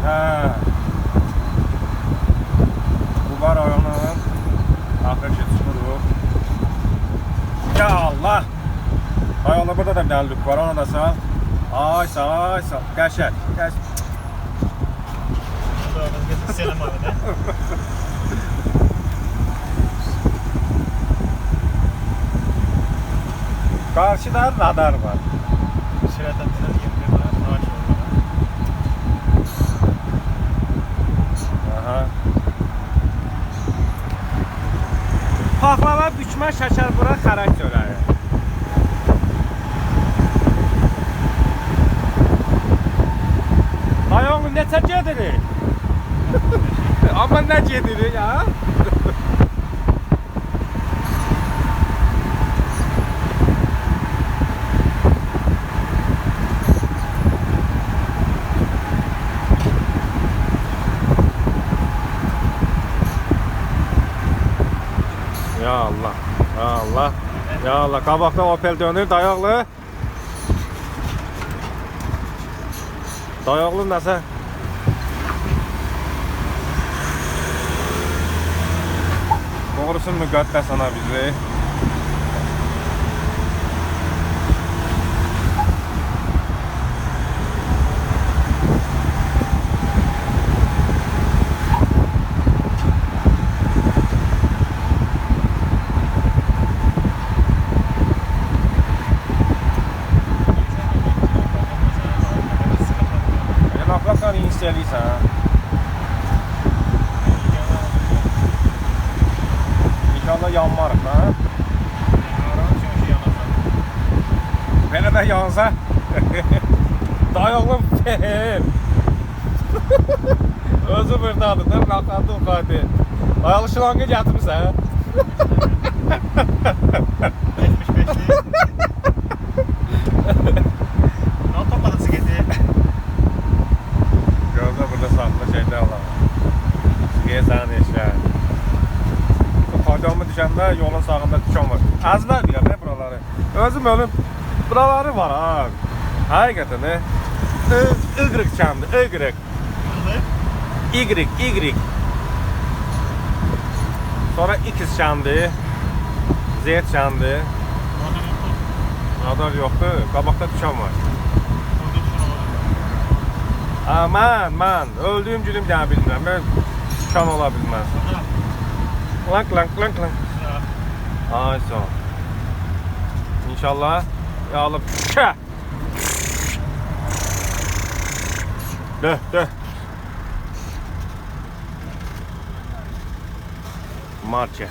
He. Bu var ayağının. Akır geçişmir bu. Ya Allah. Ay Allah, burada da bir tane lük var, ona da sal. Ay sal. Qəşər. Selam abi de. Karşıda radar var. Şiratan tren 21 var. Ağaç yolları. Aha. Paxlava bükmə şəkər bura xarakterləri. Ayağın neçə gedirik? Amma nə gedirik ya? Ya Allah, ya Allah, ya Allah. Qabaqda Opel dönür, dayaqlı. Dayaqlı nəsə? Doğrusun müqəddəs ana bizi. Laflarsan insəliysən. İnşallah yanmarıq ha. Belə də yansa. Dayağım fehim. Özü buradadır da, qaqadı uqadı. Dayalı şılangı gətirmirsən. 75'li. Ne topladısı getir? Gözde burada saklı şeyler var. Gezən eşya. Kocamı düşəndə yolun sağında düşən var. Azlar deyər ne buraları. Özüm ölüm. Buraları var ha. Həqiqətən. Y kəndi, Y. Sonra X kəndi. Z kəndi. Radar yoxdur. Qabaqda düşən var. Aman, öldüğüm günüm daha bilmirəm. Ben düşən ola bilməz. Klank. Ay sağ ol. İnşallah alıp Döh. Market.